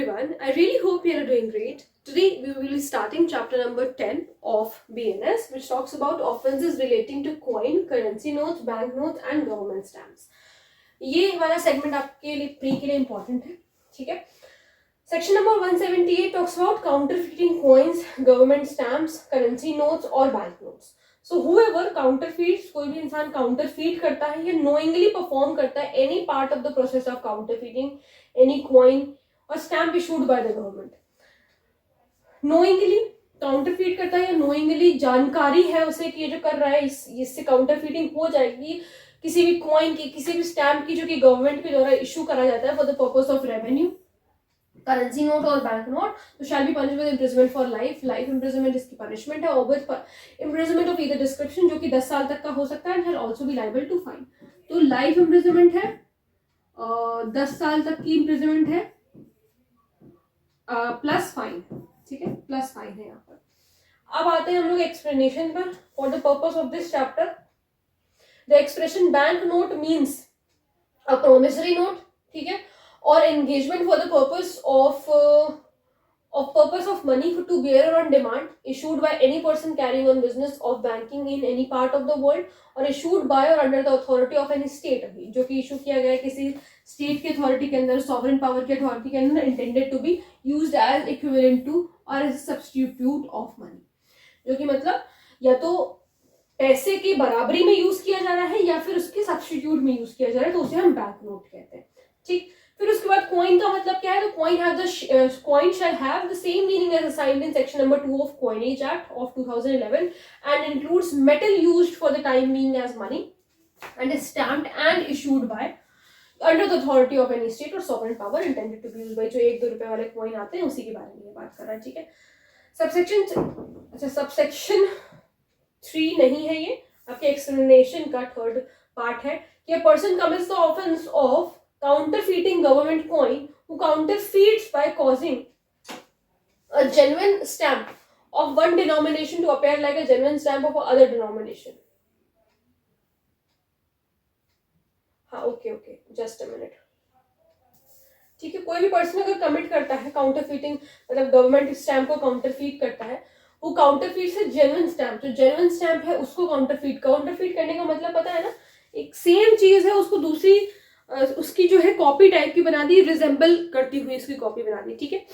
everyone. I really hope you are doing great. Today we will be starting chapter number 10 of BNS, which talks about offenses relating to coin, currency notes, bank notes and government stamps. ये वाला segment आपके लिए pre के लिए important है, ठीक है? Section number 178 talks about counterfeiting coins, government stamps, currency notes और bank notes. So whoever counterfeits, कोई भी इंसान counterfeit करता है या knowingly perform करता है any part of the process of counterfeiting, any coin or stamp issued by the government. Knowingly counterfeit करता है या knowingly जानकारी है उसे कि ये जो कर रहा है इससे काउंटरफीटिंग हो जाएगी किसी भी कॉइन की, किसी भी स्टैम्प की जो कि गवर्नमेंट के द्वारा इशू करा जाता है for the purpose of revenue, currency note और बैंक नोट, तो shall be punished with imprisonment for life. Life imprisonment इसकी पनिशमेंट है, और with imprisonment of either description जो कि 10 साल तक का हो सकता है, and shall also be liable to fine. तो लाइफ इम्प्रिजनमेंट है, 10 साल तक की इम्प्रिजनमेंट है, प्लस फाइन, ठीक है, प्लस फाइन है यहाँ पर. अब आते हैं हम लोग एक्सप्लेनेशन पर. For the purpose of this chapter, the expression bank note means a promissory note, ठीक है, और engagement for the purpose of money to bearer on demand issued by any person carrying on business of banking in any part of the world or issued by or under the authority of any state, अभी जो कि issue किया गया है किसी state की authority के अंदर, सॉवरेन पावर की अथॉरिटी के अंदर, intended to be used as equivalent to और एज सब्स्टिट्यूट ऑफ मनी, जो कि मतलब या तो पैसे की बराबरी में यूज किया जा रहा है या फिर उसके सब्स्टिट्यूट में यूज किया जा रहा है, तो उसे हम बैंक नोट कहते हैं, ठीक. फिर उसके बाद कॉइन का मतलब क्या है, तो coin shall have the same meaning as assigned in section number 2 of coinage act of 2011 and includes metal used for the time being as money and is stamped and issued by under the authority of any state or sovereign power intended to be used by. जो 1-2 रुपए वाले coin आते हैं उसी के बारे में बात कर रहा है, ठीक है. सबसेक्शन 3 नहीं है, ये आपके एक्सप्लेनेशन का थर्ड पार्ट है कि a person commits the offense of counterfeiting government coin who counterfeits by causing a genuine stamp of one denomination to appear like a genuine stamp of other denomination. हाँ, okay, just a minute, ठीक है. कोई भी person अगर commit करता है काउंटरफीटिंग, मतलब government stamp को काउंटरफीट करता है, वो काउंटरफीट से जेन्युइन स्टैम्प, जो जेन्युइन स्टैम्प है उसको काउंटरफीट करने का मतलब पता है ना, एक सेम चीज है उसको दूसरी उसकी जो है कॉपी टाइप की बना दी, रिजेंबल करती हुई इसकी कॉपी बना दी, ठीक है.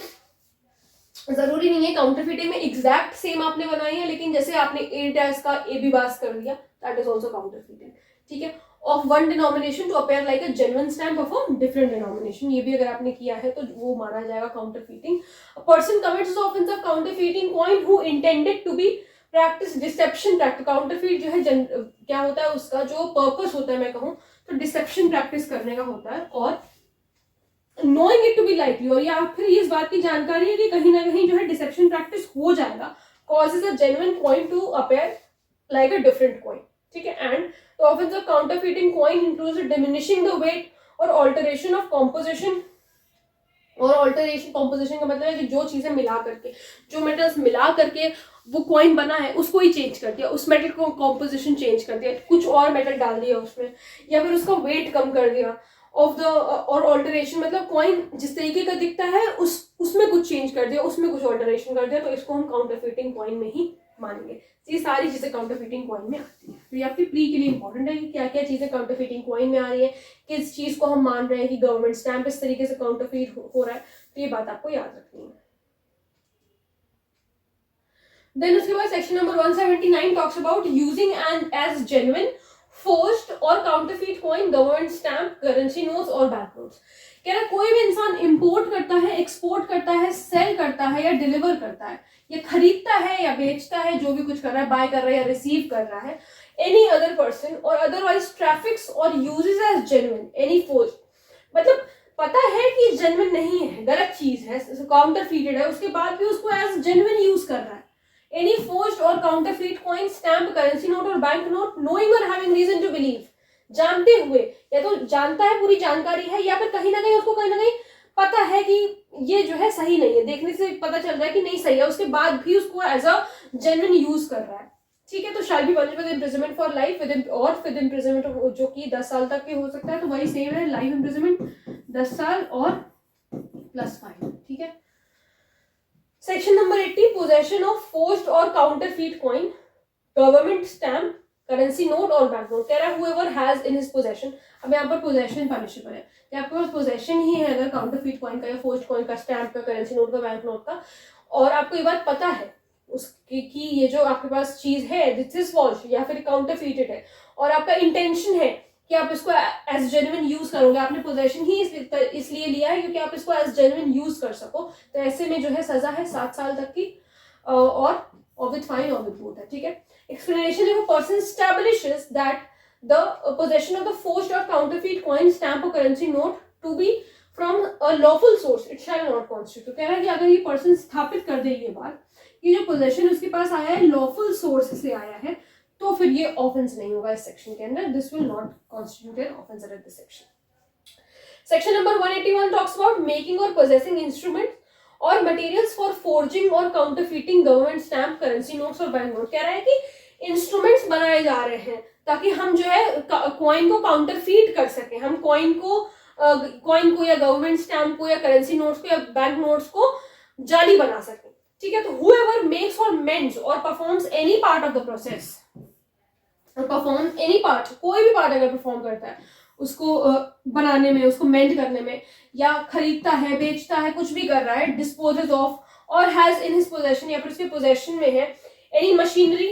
जरूरी नहीं है काउंटरफीटिंग में एग्जैक्ट सेम आपने बनाई है, लेकिन जैसे आपने ए डैश का ए बी बास कर दिया, दैट इज ऑल्सो काउंटरफीटिंग, ठीक है. Of one denomination to appear like a genuine stamp of a different denomination, ये भी अगर आपने किया है तो वो माना जाएगा counterfeiting. A person commits the offence of counterfeiting coin who intended to be practice deception practice. Counterfeit जो है क्या होता है, उसका जो पर्पस होता है मैं कहूँ तो डिसेप्शन प्रैक्टिस करने का होता है, और knowing it to be likely, और या फिर इस बात की जानकारी है कि कहीं ना कहीं जो है डिसेप्शन प्रैक्टिस हो जाएगा, causes a genuine coin to appear like a different coin, ठीक है. And the offence of counterfeiting coin includes diminishing the weight or alteration of composition. और ऑल्टरेशन कॉम्पोजिशन का मतलब है कि जो चीजें मिला करके, जो मेटल्स मिला करके वो कॉइन बना है उसको ही चेंज कर दिया, उस मेटल को कॉम्पोजिशन चेंज कर दिया, कुछ और मेटल डाल दिया उसमें, या फिर उसका वेट कम कर दिया ऑफ द, और ऑल्टरेशन मतलब कॉइन जिस तरीके का दिखता है उसमें कुछ चेंज कर दिया, उसमें कुछ ऑल्टरेशन कर दिया, तो इसको हम काउंटरफीटिंग कॉइन में ही मानेंगे. ये सारी चीजें काउंटरफीटिंग कॉइन में आती है. तो ये आपकी प्री के लिए इंपॉर्टेंट है कि क्या क्या चीजें काउंटरफीटिंग कॉइन में आ रही है, किस चीज को हम मान रहे हैं कि गवर्नमेंट स्टैम्प इस तरीके से काउंटरफीट हो रहा है, तो ये बात आपको याद रखनी है. देन उसके बाद section number 179 talks about using and as genuine forged or counterfeit coin, government stamp, currency notes or bank notes. कह रहा कोई भी इंसान इंपोर्ट करता है, एक्सपोर्ट करता है, सेल करता है या डिलीवर करता है, या खरीदता है या बेचता है, जो भी कुछ कर रहा है, बाय कर रहा है या रिसीव कर रहा है, एनी अदर पर्सन और अदरवाइज ट्रैफिक्स और uses as genuine any forged, मतलब पता है कि जेन्युइन नहीं है, गलत चीज है, काउंटरफीटेड है, उसके बाद भी उसको एज जेन्युइन यूज कर रहा है. Any forged or counterfeit coin, stamp, currency note और bank note, knowing or having reason to believe, जानते हुए, या तो जानता है, पूरी जानकारी है, या फिर कहीं ना कहीं उसको कहीं ना कहीं पता है कि ये जो है सही नहीं है, देखने से पता चल रहा है कि नहीं सही है, उसके बाद भी उसको एज अ जेन्युइन यूज कर रहा है, ठीक है. तो shall be punished with imprisonment for life with imprisonment जो कि 10 साल तक के हो सकता है, तो वही सेम है, लाइफ इम्प्रिजनमेंट 10 साल और प्लस फाइन, ठीक है। Section number 80, possession of forged or counterfeit coin, government stamp, currency note और बैंक नोट। कह रहा है whoever has in his possession, अब यहाँ पर पोजेशन पनिशेबल है कि आपके पास पोजेशन ही है अगर काउंटरफीट कॉइन का या फोर्स्ड कॉइन का, स्टैम्प का, करेंसी नोट का, बैंक नोट का, और आपको ये बात पता है उसकी कि ये जो आपके पास चीज है दिस इज फॉल्स या फिर काउंटरफीटेड है, और आपका इंटेंशन है कि आप इसको एज जेन्युइन यूज करोगे, आपने पोजेशन ही इसलिए लिया है क्योंकि आप इसको एज जेन्युइन यूज कर सको, तो ऐसे में जो है सजा है 7 साल तक की और विद फाइन और विद बोथ है, ठीक है। Explanation: if a person establishes that the possession of the forged or counterfeit coin, stamp or currency note to be from a lawful source, it shall not constitute. तो कह रहा है कि अगर ये पर्सन स्थापित कर दे ये बात कि जो पोजेशन उसके पास आया है लॉफुल सोर्स से आया है, तो फिर ये ऑफेंस नहीं होगा इस सेक्शन के अंदर, this will not constitute an offence under this section. Section number 181 talks about making और possessing instrument or materials for forging और काउंटरफीटिंग government stamp, currency notes or bank note. कह रहा है कि इंस्ट्रूमेंट्स बनाए जा रहे हैं ताकि हम जो है कॉइन को काउंटरफीट कर सके, हम कॉइन को या गवर्नमेंट स्टैम्प को या करेंसी नोट्स को या बैंक नोट्स को जाली बना सके, ठीक है। तो whoever makes or mends or performs any part of the process, perform any part, कोई भी पार्ट अगर परफॉर्म करता है उसको बनाने में, उसको मेंट करने में, या खरीदता है, बेचता है, कुछ भी कर रहा है, डिस्पोजेस ऑफ और हैज इन हिज पोजेशन या फिर उसके पोजेशन में है एनी मशीनरी,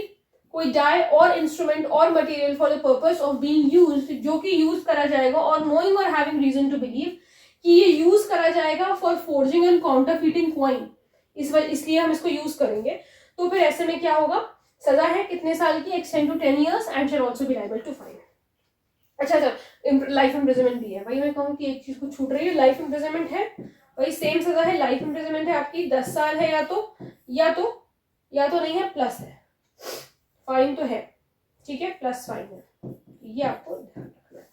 कोई डाई और इंस्ट्रूमेंट और material for the purpose of being used, जो कि यूज करा जाएगा, और नोइंग और हैविंग रीजन टू बिलीव कि ये यूज करा जाएगा फॉर फोर्जिंग एंड काउंटरफीटिंग कॉइन, इसलिए हम इसको यूज करेंगे, तो फिर ऐसे में क्या होगा, सजा है कितने साल की, extend to 10 years and shall also be liable to fine. अच्छा, लाइफ इम्प्रिजनमेंट भी है, वही मैं कहूँ कि एक चीज को छूट रही है, लाइफ इम्प्रिजनमेंट है, वही सेम सजा है, लाइफ इम्प्रिजनमेंट है आपकी 10 साल है, या तो नहीं है, प्लस है, फाइन तो है, ठीक है, प्लस फाइन है, ये आपको ध्यान रखना है,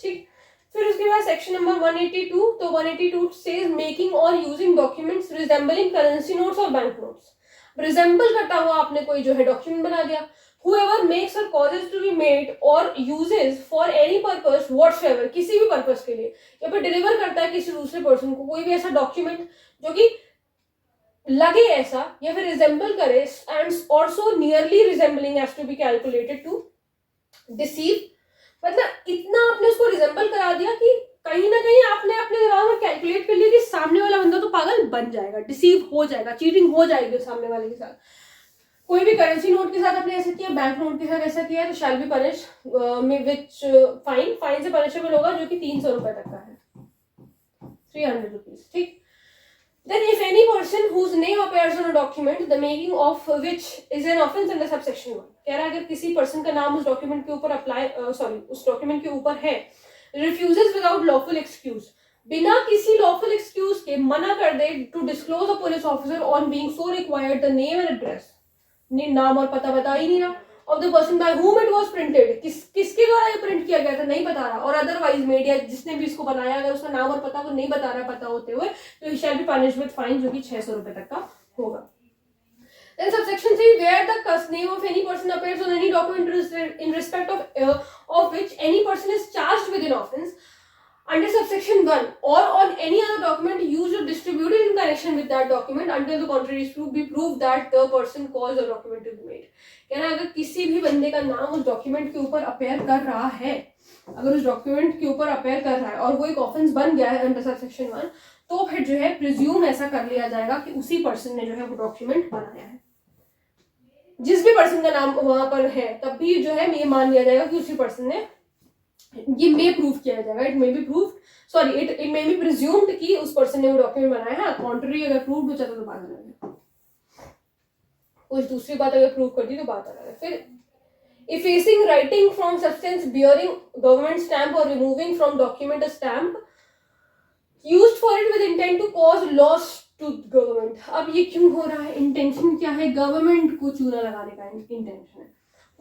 ठीक। फिर उसके बाद सेक्शन नंबर 182, तो 182 सेज मेकिंग और using documents resembling currency notes or bank notes. Resemble करता हुआ आपने कोई जो है डॉक्यूमेंट बना दिया, whoever makes or causes to be made or uses for any purpose whatsoever, किसी भी पर्पस के लिए, या फिर डिलीवर करता है किसी दूसरे पर्सन को कोई भी ऐसा डॉक्यूमेंट जो कि लगे ऐसा या फिर रिजेंबल करे, and also nearly resembling has to be calculated to deceive, मतलब इतना आपने उसको रिजेंबल करा दिया कि कहीं ना कहीं आपने अपने दिमाग में कैलकुलेट कर लिया कि सामने वाला बंदा तो पागल बन जाएगा, डिसीव हो जाएगा, चीटिंग हो जाएगी सामने वाले के साथ। कोई भी करेंसी नोट के साथ आपने ऐसा किया, बैंक नोट के साथ ऐसा किया, तो shall be punish which fine से पनिशेबल होगा, जो कि 300 रुपए तक का है, 300 रुपीज, ठीक। Then if any person whose name appears on a document, the making of which is an offence under subsection 1, कह रहा है अगर किसी पर्सन का नाम उस डॉक्यूमेंट के ऊपर उस डॉक्यूमेंट के ऊपर है, refuses without lawful excuse, बिना किसी lawful excuse के मना कर दे to disclose a police officer on being so required the name and address, नाम और पता बता ही नहीं रहा, of the person by whom it was printed, किसके द्वारा ये प्रिंट किया गया था नहीं बता रहा, और अदरवाइज मीडिया जिसने भी इसको बनाया अगर उसका नाम और पता वो नहीं बता रहा पता होते हुए, तो shall be punished with fine, जो कि 600 रुपए तक का होगा। Then subsection 3, where the name of any person appears on any document in respect of which any person is charged with an offence under subsection 1, or on any other document used or distributed in connection with that document until the contrary is proved that the person caused the document to be made। कहना अगर किसी भी बंदे का नाम उस document के ऊपर अपेयर कर रहा है, अगर उस डॉक्यूमेंट के ऊपर अपेयर कर रहा है और वो एक ऑफेंस बन गया है अंडर सबसेक्शन 1, तो फिर जो है प्रिज्यूम ऐसा कर लिया जाएगा कि उसी पर्सन ने जो है वो डॉक्यूमेंट बनाया है, जिस भी पर्सन का नाम वहां पर है तब भी जो है ये मान लिया जाएगा कि उसी पर्सन ने, ये मे प्रूव किया जाएगा, it may be proved, sorry it may be presumed कि उस पर्सन ने वो डॉक्यूमेंट बनाया है, कॉन्ट्ररी अगर प्रूव्ड हो जाता तो बात अलग है, कुछ दूसरी बात अगर प्रूव कर दी तो बात अलग है। फिर effacing writing from substance bearing government stamp or removing from document a stamp used for it with intent to cause loss to government. अब ये क्यों हो रहा है, इंटेंशन क्या है, गवर्नमेंट को चूना लगाने का इंटेंशन है।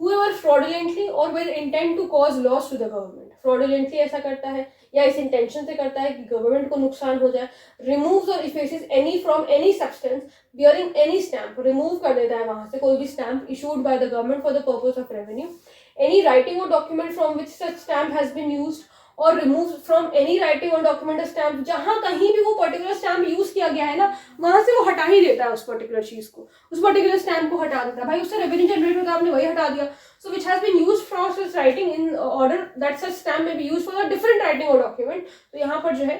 Whoever fraudulently or with intent to cause loss to the government, fraudulently ऐसा करता है या इस इंटेंशन से करता है कि गवर्नमेंट को नुकसान हो जाए, removes or effaces any from any substance bearing any stamp, remove कर देता है वहां से कोई भी stamp issued by the government for the purpose of revenue, any writing or document from which such stamp has been used और remove from any writing or document stamp, जहां कहीं भी वो पर्टिकुलर स्टैम्प यूज किया गया है ना, वहां से वो हटा ही देता है उस पर्टिकुलर चीज को, उस पर्टिकुलर स्टैम्प को हटा देता है। भाई उससे रेवेन्यू जनरेट होता है, आपने वही हटा दिया। So which has been used from such writing in order that such stamp may be used for a different writing or document. तो यहाँ पर जो है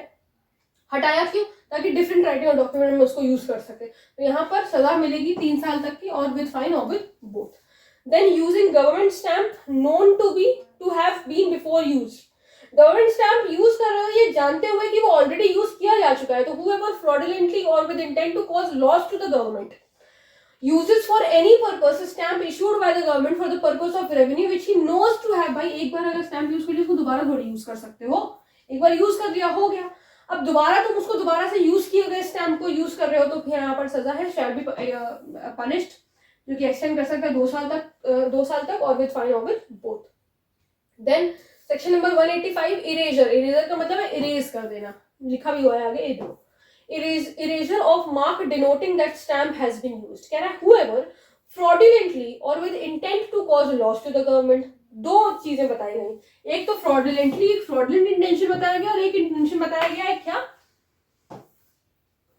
हटाया क्यों, ताकि डिफरेंट राइटिंग और डॉक्यूमेंट में उसको यूज कर सके। तो यहाँ पर सजा मिलेगी 3 साल तक की, और विद फाइन और with both. Then using government stamp known to have been before use, government stamp use कर रहे हो ये जानते हुए कि वो ऑलरेडी यूज किया जा चुका है, तो whoever fraudulently or with intent to cause loss to the government uses for any purpose a stamp issued by the government for the purpose of revenue which he knows to have। भाई एक बार अगर stamp use कर लिया उसको दोबारा थोड़ी use कर सकते हो, एक बार यूज कर लिया हो गया, अब दोबारा तुम उसको दोबारा से यूज किए गए स्टैम्प को यूज कर रहे हो, तो फिर यहाँ पर सजा है शैल बी पनिश्ड, जो कि एक्सटेंड कर सकता है 2 साल तक और विद फाइन और with both. Then section number 185 erasure, erasure का मतलब है इरेज कर देना, लिखा भी हुआ है आगे, erasure of mark denoting that stamp has been used. कह रहा है whoever fraudulently or with intent to cause loss to the government, दो चीजें बताई गई, एक तो फ्रॉडुलेंटली, एक फ्रॉडुलेंट इंटेंशन बताया गया, और एक इंटेंशन बताया गया है क्या,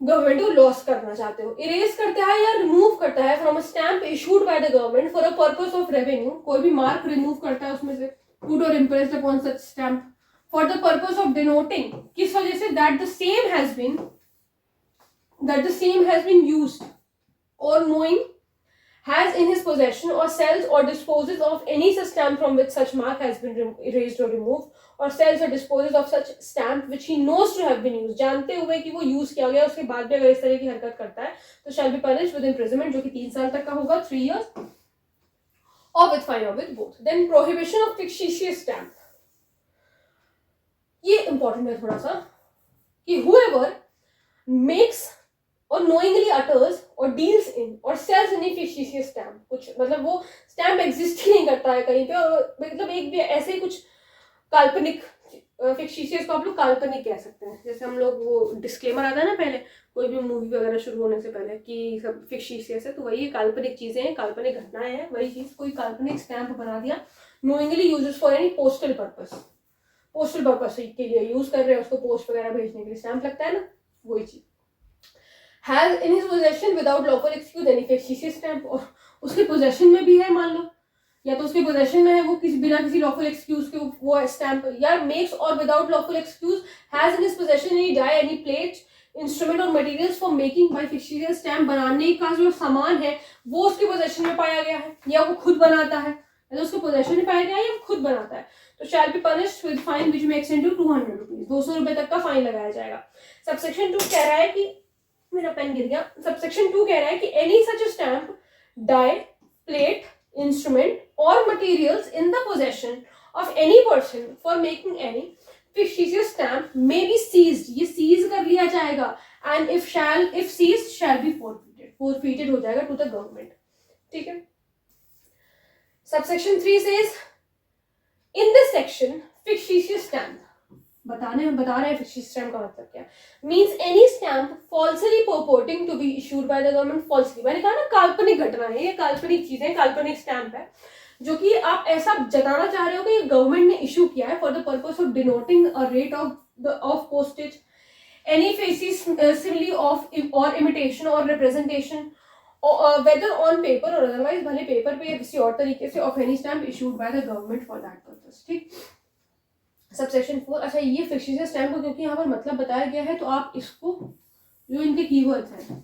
गवर्नमेंट को लॉस करना चाहते हो। इरेज करता है या रिमूव करता है from a stamp issued by the government for a purpose of revenue, कोई भी मार्क रिमूव करता है उसमें से, put or impressed upon such stamp for the purpose of denoting, किस वजह से, that the same has been used or knowing has in his possession or sells or disposes of any such stamp from which such mark has been erased or removed, or sells or disposes of such stamp which he knows to have been used, जानते हुए कि वो use किया गया, उसके बाद भी अगर इस तरह की हरकत करता है तो shall be punished with imprisonment, जो कि 3 साल तक का होगा, 3 years, or with fine or with both। Then prohibition of fictitious stamp, ये इंपॉर्टेंट है थोड़ा सा, कि whoever makes or knowingly utters or deals in or sells any fictitious stamp, कुछ मतलब वो स्टैम्प एग्जिस्ट ही नहीं करता है कहीं पे, और मतलब एक भी ऐसे कुछ काल्पनिक, फिक्टिशियस को आप लोग काल्पनिक कह सकते हैं, जैसे हम लोग वो डिस्क्लेमर आता है ना पहले कोई भी मूवी वगैरह शुरू होने से पहले कि सब फिक्टिशियस है, तो वही काल्पनिक चीजें हैं, काल्पनिक घटनाएं हैं, वही चीज कोई काल्पनिक स्टैम्प बना दिया, knowingly uses for any postal purpose, postal purpose के लिए यूज कर रहे हैं उसको, पोस्ट वगैरह भेजने के लिए स्टैम्प लगता है ना, वही चीज। Has in his possession without lawful excuse any fictitious stamp, और उसके पोजेशन में भी है मान लो, या तो उसके पोजेशन में है वो किसी बिना किसी लॉफुल एक्सक्यूज के वो स्टैम्प, या makes or without lawful excuse has in his possession any die any plate instrument or materials for making by fictitious stamp, बनाने का जो सामान है वो उसके पोजेशन में पाया गया है, या वो खुद बनाता है, या तो उसके पोजेशन में पाया गया है या खुद बनाता है, तो shall be punished with fine which may extend to 200 rupees, 200 रुपए तक का फाइन लगाया जाएगा। सबसेक्शन 2 कह रहा है कि, मेरा पेन गिर गया, सबसेक्शन 2 कह रहा है कि any such stamp, die, plate, instrument or materials in the possession of any person for making any fictitious stamp may be seized, ये सीज कर लिया जाएगा, and if seized shall be forfeited हो जाएगा टू द गवर्नमेंट। ठीक है। Subsection 3 says in this section fictitious stamp, बता रहे हैं फिक्टिशियस स्टैम्प का मतलब क्या, means any stamp falsely purporting to be issued by the government, falsely मैंने कहा ना काल्पनिक घटना है, ये काल्पनिक चीजें, काल्पनिक स्टैम्प है जो कि आप ऐसा जताना चाह रहे हो कि गवर्नमेंट ने इशू किया है for the purpose of denoting a rate of postage, any faces simile of और इमिटेशन और रिप्रेजेंटेशन वेदर ऑन पेपर और अदरवाइज, भले पेपर पे या किसी और तरीके से, of any stamp issued by the government for that purpose. ठीक। सबसेक्शन 4, अच्छा ये फिक्टिशियस स्टैम्प को क्योंकि यहाँ पर मतलब बताया गया है तो आप इसको जो इनके कीवर्ड्स हैं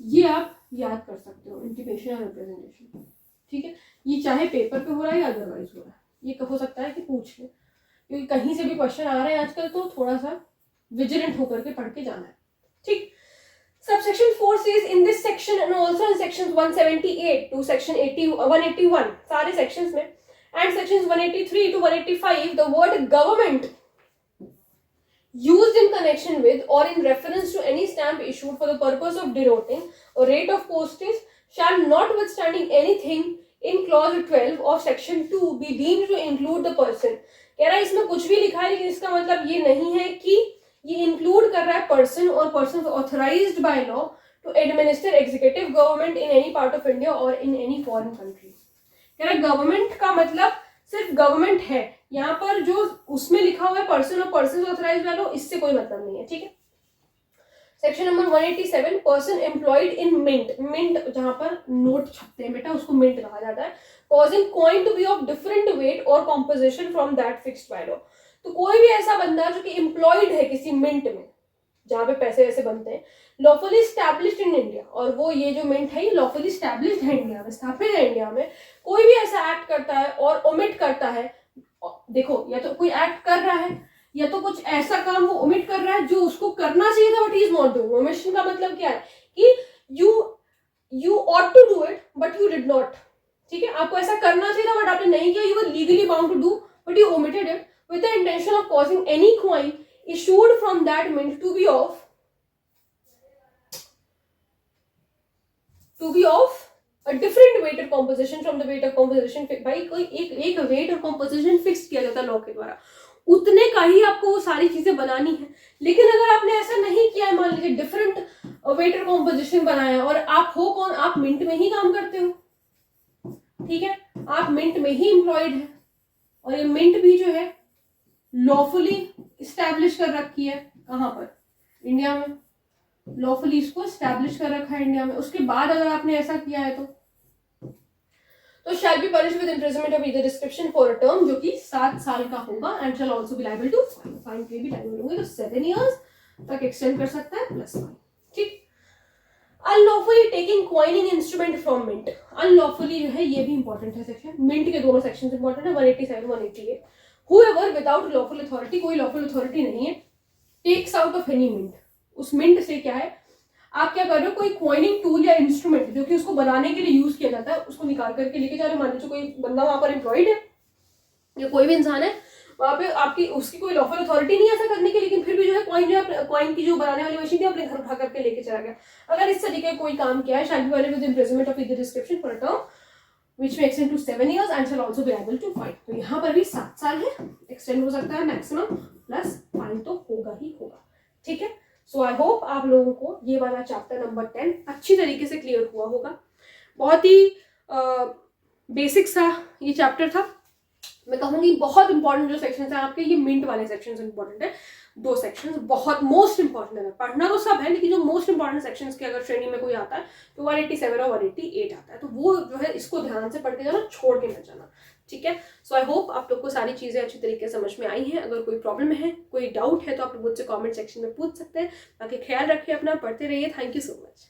ये आप याद कर सकते हो, इंटिमेशन और रिप्रेजेंटेशन। ठीक है, ये चाहे पेपर पे हो रहा है या अदरवाइज हो रहा है, ये हो सकता है कि पूछ ले, क्योंकि कहीं से भी क्वेश्चन आ रहे हैं आजकल, तो थोड़ा सा विजिलेंट होकर के पढ़ के जाना है। ठीक। Subsection 4 says in this section and also in sections 178 to section 181, सारे sections में, and sections 183 to 185, the word government used in connection with or in reference to any stamp issued for the purpose of denoting a rate of postage shall, notwithstanding anything in clause 12 of section 2, be deemed to include the person। कह रहा है इसमें कुछ भी लिखा है लेकिन इसका मतलब ये नहीं है कि ये इंक्लूड कर रहा है पर्सन और person authorised by law to administer executive government in any part of India और इन एनी फॉरेन कंट्री। कह रहा है गवर्नमेंट का मतलब सिर्फ गवर्नमेंट है यहाँ पर, जो उसमें लिखा हुआ है पर्सन और पर्सन ऑथराइज वालों, इससे कोई मतलब नहीं है, ठीक है। Section number 187, person employed in mint, mint जहां पर नोट छपते हैं बेटा उसको मिंट कहा जाता है, causing coin to be of different weight or composition from that fixed by law. तो कोई भी ऐसा बंदा जो कि एम्प्लॉयड है किसी मिंट में जहां पे पैसे वैसे बनते हैं, लॉफुली स्टैब्लिश्ड इन इंडिया, और वो ये जो मिंट है ये लॉफुली स्टैब्लिश्ड है इंडिया में, स्थापित है इंडिया में, कोई भी ऐसा एक्ट करता है और ओमिट करता है, देखो या तो कोई एक्ट कर रहा है या तो कुछ ऐसा काम वो ओमिट कर रहा है जो उसको करना चाहिए था but he is not doing. Omission का मतलब क्या है कि you ought to do it but you did not, ठीक है, आपको ऐसा करना चाहिए था बट आपने नहीं किया, you were legally bound to do but you omitted it with the intention of causing any coin issued from that mint to be of a different weight or composition from the weight of composition भाई कोई एक weight और composition fix किया जाता है law के द्वारा, उतने का ही आपको वो सारी चीजें बनानी है। लेकिन अगर आपने ऐसा नहीं किया है, मान लीजिए डिफरेंट वेट और कॉम्पोजिशन बनाया और आप हो कौन, आप मिंट में ही काम करते हो, ठीक है, आप मिंट में ही एम्प्लॉयड है और ये मिंट भी जो है लॉफुली स्टैब्लिश कर रखी है, कहां पर, इंडिया में, लॉफुली इसको स्टैब्लिश कर रखा है इंडिया में। उसके बाद अगर आपने ऐसा किया है तो shall be punished with imprisonment of either description for a term, जो कि 7 साल का होगा, and shall also be liable to fine के भी लायबल होंगे, तो 7 इयर्स तक एक्सटेंड कर सकता है प्लस फाइन, ठीक। Unlawfully taking coining instrument from mint, unlawfully जो है ये भी इंपॉर्टेंट है सेक्शन, मिंट के दोनों सेक्शन इंपॉर्टेंट है, 187 188। Whoever without lawful authority, कोई lawful authority नहीं है, takes out of any mint, उस mint से क्या है, आप क्या कर रहे हो, कोई coining tool या instrument जो कि उसको बनाने के लिए यूज किया जाता है उसको निकाल करके लेके जा रहे हो। मान लीजिए कोई बंदा वहां पर एम्प्लॉयड है या कोई भी इंसान है वहां पे, आपकी उसकी कोई लॉफुल अथॉरिटी नहीं है ऐसा करने की, लेकिन फिर भी जो है कॉइन की जो बनाने वाली मशीन थी अपने घर उठा करके लेके चला गया, अगर इस तरीके का कोई काम किया है, शैल be punished with imprisonment of either description for a term which may extend to 7 years and shall also be liable to fine। तो यहाँ पर भी 7 साल है, एक्सटेंड हो सकता है मैक्सिमम, प्लस फाइन तो होगा ही होगा, ठीक है। सो आई होप आप लोगों को ये वाला चैप्टर नंबर 10 अच्छी तरीके से क्लियर हुआ होगा। बहुत ही बेसिक सा ये चैप्टर था, मैं कहूँगी बहुत इंपॉर्टेंट जो सेक्शन है आपके, ये मिंट वाले सेक्शन इंपॉर्टेंट है, 2 सेक्शंस बहुत मोस्ट इंपॉर्टेंट है, पढ़ना तो सब है लेकिन जो मोस्ट इंपॉर्टेंट सेक्शंस के अगर श्रेणी में कोई आता है तो 187 और 188 आता है, तो वो जो है इसको ध्यान से पढ़ के जाना, छोड़ के मत जाना, ठीक है। सो आई होप आप लोग को सारी चीजें अच्छी तरीके से समझ में आई हैं। अगर कोई प्रॉब्लम है, कोई डाउट है तो आप लोग मुझसे कॉमेंट सेक्शन में पूछ सकते हैं। बाकी ख्याल रखिए अपना, पढ़ते रहिए। Thank you so much.